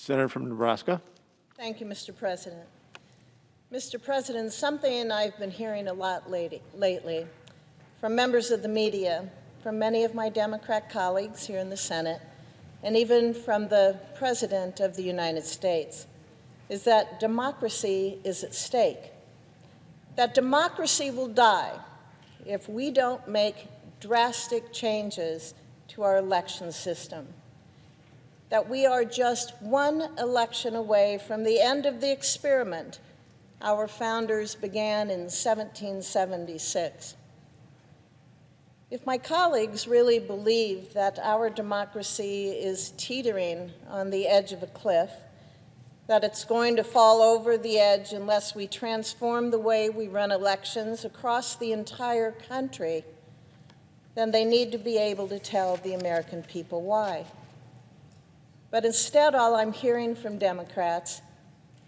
Senator from Nebraska. Thank you, Mr. President. Mr. President, something I've been hearing a lot lately from members of the media, from many of my Democrat colleagues here in the Senate, and even from the President of the United States, is that democracy is at stake. That democracy will die if we don't make drastic changes to our election system. That we are just one election away from the end of the experiment our founders began in 1776. If my colleagues really believe that our democracy is teetering on the edge of a cliff, that it's going to fall over the edge unless we transform the way we run elections across the entire country, then they need to be able to tell the American people why. But instead, all I'm hearing from Democrats,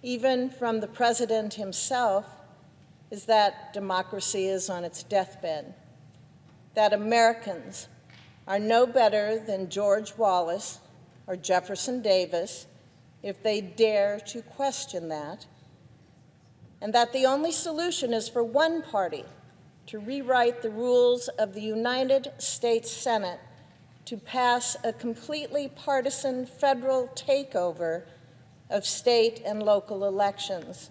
even from the President himself, is that democracy is on its deathbed, that Americans are no better than George Wallace or Jefferson Davis if they dare to question that, and that the only solution is for one party to rewrite the rules of the United States Senate to pass a completely partisan federal takeover of state and local elections.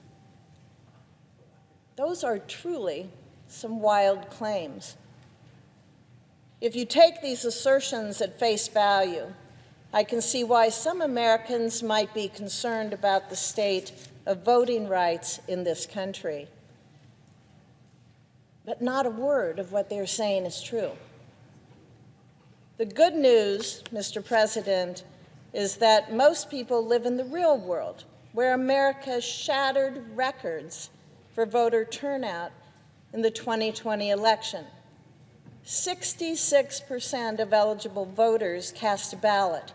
Those are truly some wild claims. If you take these assertions at face value, I can see why some Americans might be concerned about the state of voting rights in this country. But not a word of what they're saying is true. The good news, Mr. President, is that most people live in the real world, where America shattered records for voter turnout in the 2020 election. 66% of eligible voters cast a ballot,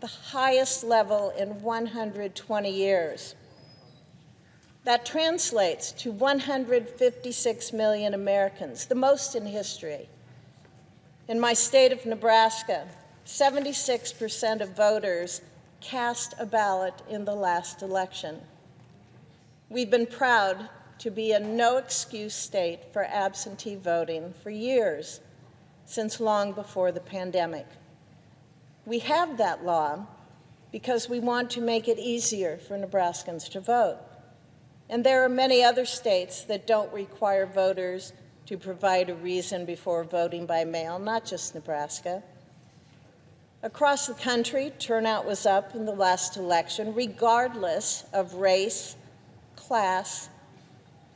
the highest level in 120 years. That translates to 156 million Americans, the most in history. In my state of Nebraska, 76% of voters cast a ballot in the last election. We've been proud to be a no-excuse state for absentee voting for years, since long before the pandemic. We have that law because we want to make it easier for Nebraskans to vote. And there are many other states that don't require voters to provide a reason before voting by mail, not just Nebraska. Across the country, turnout was up in the last election, regardless of race, class,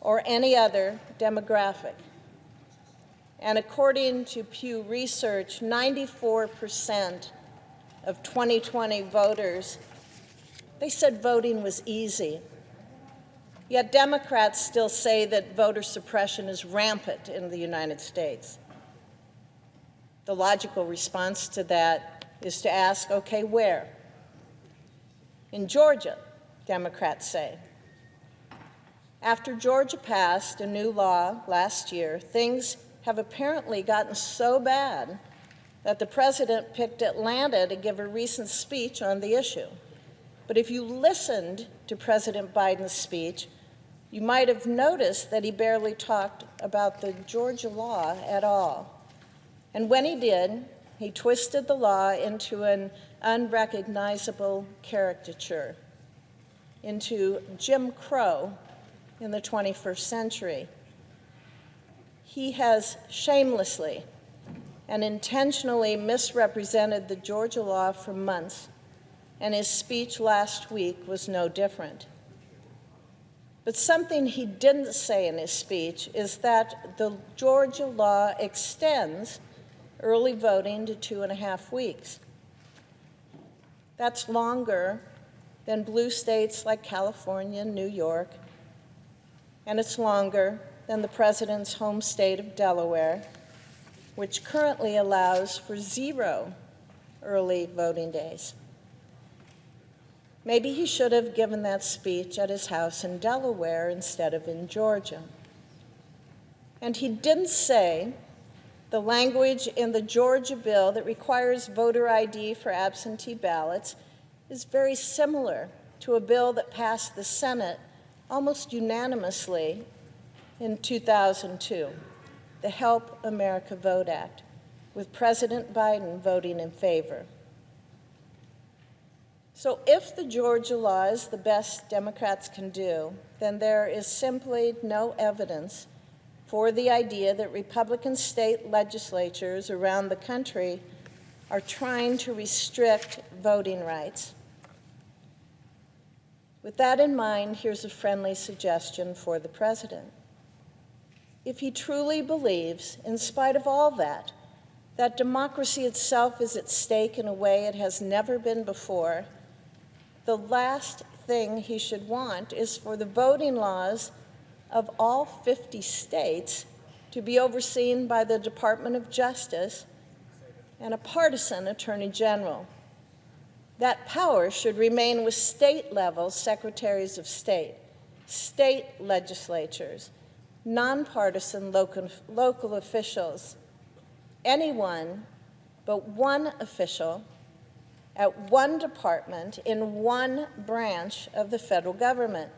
or any other demographic. And according to Pew Research, 94% of 2020 voters, they said voting was easy. Yet Democrats still say that voter suppression is rampant in the United States. The logical response to that is to ask, okay, where? In Georgia, Democrats say. After Georgia passed a new law last year, things have apparently gotten so bad that the president picked Atlanta to give a recent speech on the issue. But if you listened to President Biden's speech, you might have noticed that he barely talked about the Georgia law at all. And when he did, he twisted the law into an unrecognizable caricature, into Jim Crow in the 21st century. He has shamelessly and intentionally misrepresented the Georgia law for months, and his speech last week was no different. But something he didn't say in his speech is that the Georgia law extends early voting to 2.5 weeks. That's longer than blue states like California and New York, and it's longer than the president's home state of Delaware, which currently allows for 0 early voting days. Maybe he should have given that speech at his house in Delaware instead of in Georgia. And he didn't say the language in the Georgia bill that requires voter ID for absentee ballots is very similar to a bill that passed the Senate almost unanimously in 2002, the Help America Vote Act, with President Biden voting in favor. So if the Georgia law is the best Democrats can do, then there is simply no evidence for the idea that Republican state legislatures around the country are trying to restrict voting rights. With that in mind, here's a friendly suggestion for the president. If he truly believes, in spite of all that democracy itself is at stake in a way it has never been before, the last thing he should want is for the voting laws of all 50 states to be overseen by the Department of Justice and a partisan attorney general. That power should remain with state-level secretaries of state, state legislatures, nonpartisan local officials, anyone but one official at one department in one branch of the federal government.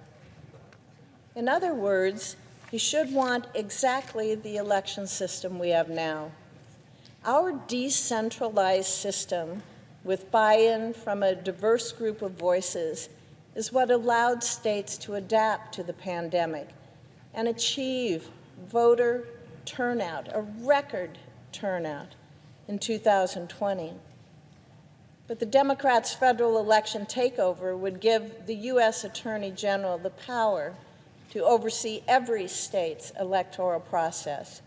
In other words, he should want exactly the election system we have now. Our decentralized system, with buy-in from a diverse group of voices, is what allowed states to adapt to the pandemic and achieve voter turnout, a record turnout in 2020. But the Democrats' federal election takeover would give the U.S. Attorney General the power to oversee every state's electoral process,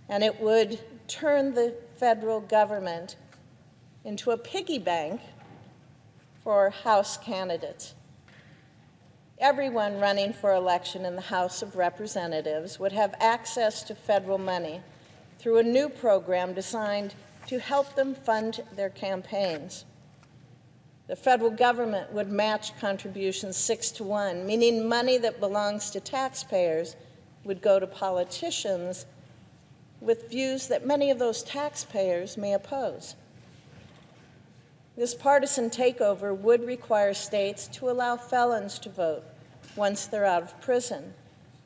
and it would turn the federal government into a piggy bank for House candidates. Everyone running for election in the House of Representatives would have access to federal money through a new program designed to help them fund their campaigns. The federal government would match contributions 6-to-1, meaning money that belongs to taxpayers would go to politicians with views that many of those taxpayers may oppose. This partisan takeover would require states to allow felons to vote once they're out of prison,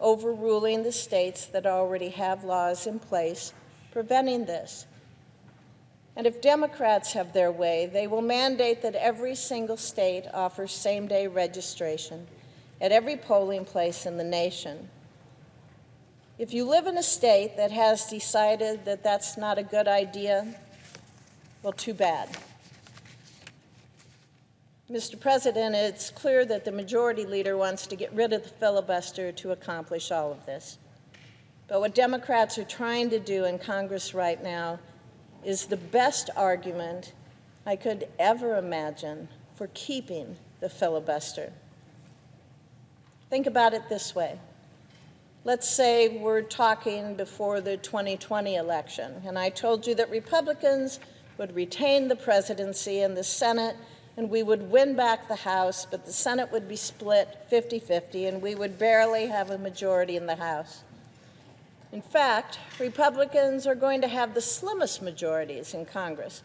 overruling the states that already have laws in place preventing this. And if Democrats have their way, they will mandate that every single state offers same-day registration at every polling place in the nation. If you live in a state that has decided that that's not a good idea, well, too bad. Mr. President, it's clear that the majority leader wants to get rid of the filibuster to accomplish all of this. But what Democrats are trying to do in Congress right now is the best argument I could ever imagine for keeping the filibuster. Think about it this way. Let's say we're talking before the 2020 election, and I told you that Republicans would retain the presidency and the Senate, and we would win back the House, but the Senate would be split 50-50, and we would barely have a majority in the House. In fact, Republicans are going to have the slimmest majorities in Congress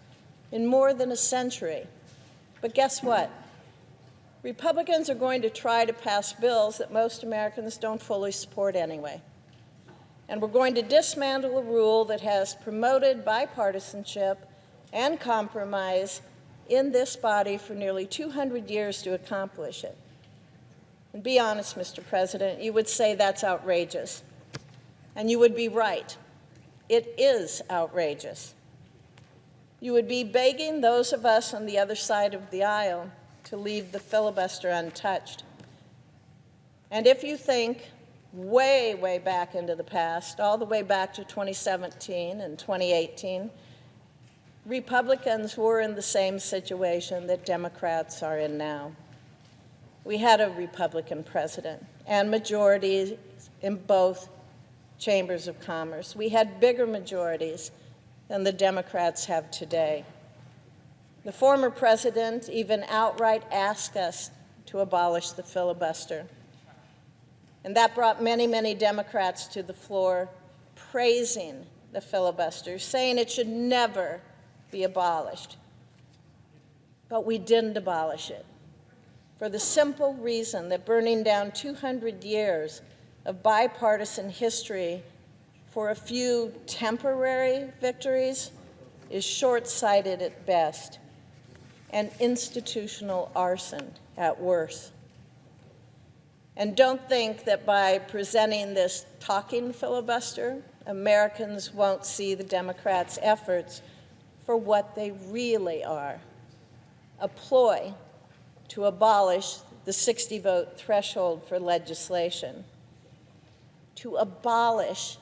in more than a century. But guess what? Republicans are going to try to pass bills that most Americans don't fully support anyway. And we're going to dismantle a rule that has promoted bipartisanship and compromise in this body for nearly 200 years to accomplish it. And be honest, Mr. President, you would say that's outrageous. And you would be right. It is outrageous. You would be begging those of us on the other side of the aisle to leave the filibuster untouched. And if you think way, way back into the past, all the way back to 2017 and 2018, Republicans were in the same situation that Democrats are in now. We had a Republican president and majorities in both chambers of commerce. We had bigger majorities than the Democrats have today. The former president even outright asked us to abolish the filibuster. And that brought many, many Democrats to the floor praising the filibuster, saying it should never be abolished. But we didn't abolish it, for the simple reason that burning down 200 years of bipartisan history for a few temporary victories is short-sighted at best and institutional arson at worst. And don't think that by presenting this talking filibuster, Americans won't see the Democrats' efforts for what they really are: a ploy to abolish the 60-vote threshold for legislation, to abolish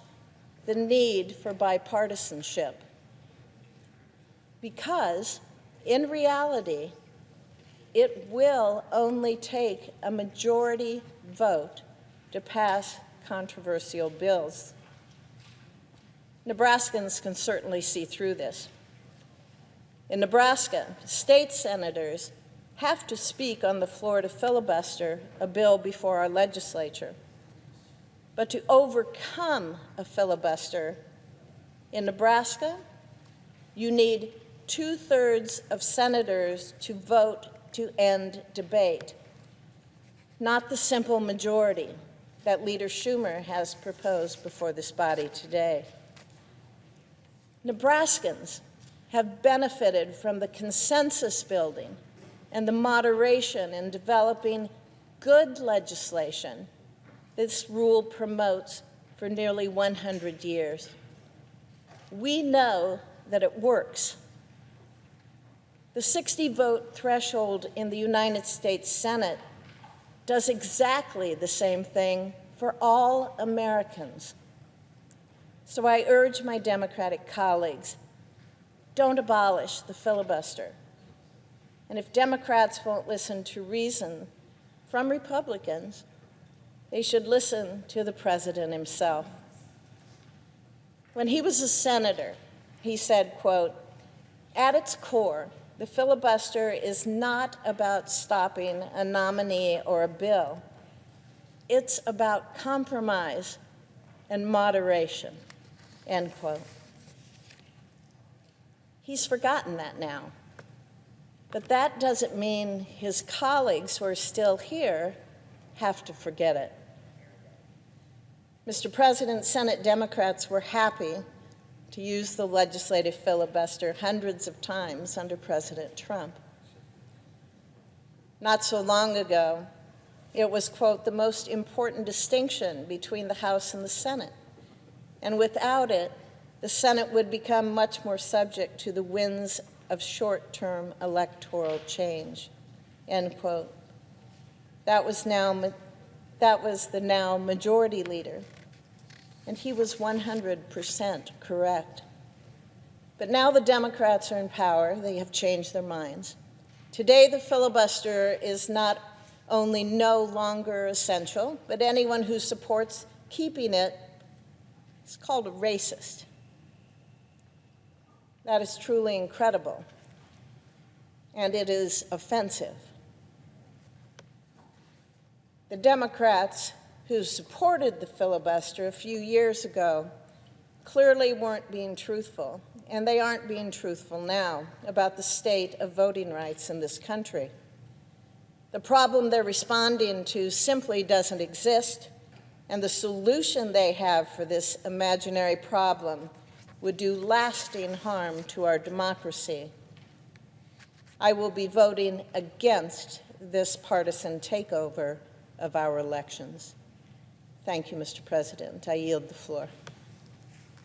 the need for bipartisanship, because in reality, it will only take a majority vote to pass controversial bills. Nebraskans can certainly see through this. In Nebraska, state senators have to speak on the floor to filibuster a bill before our legislature. But to overcome a filibuster in Nebraska, you need 2/3 of senators to vote to end debate, not the simple majority that Leader Schumer has proposed before this body today. Nebraskans have benefited from the consensus building and the moderation in developing good legislation this rule promotes for nearly 100 years. We know that it works. The 60-vote threshold in the United States Senate does exactly the same thing for all Americans. So I urge my Democratic colleagues, don't abolish the filibuster. And if Democrats won't listen to reason from Republicans, they should listen to the president himself. When he was a senator, he said, quote, "At its core, the filibuster is not about stopping a nominee or a bill. It's about compromise and moderation," end quote. He's forgotten that now. But that doesn't mean his colleagues who are still here have to forget it. Mr. President, Senate Democrats were happy to use the legislative filibuster hundreds of times under President Trump. Not so long ago, it was, quote, "the most important distinction between the House and the Senate. And without it, the Senate would become much more subject to the winds of short-term electoral change," end quote. That was the now majority leader, and he was 100% correct. But now the Democrats are in power. They have changed their minds. Today, the filibuster is not only no longer essential, but anyone who supports keeping it is called a racist. That is truly incredible, and it is offensive. The Democrats who supported the filibuster a few years ago clearly weren't being truthful, and they aren't being truthful now about the state of voting rights in this country. The problem they're responding to simply doesn't exist, and the solution they have for this imaginary problem would do lasting harm to our democracy. I will be voting against this partisan takeover of our elections. Thank you, Mr. President. I yield the floor.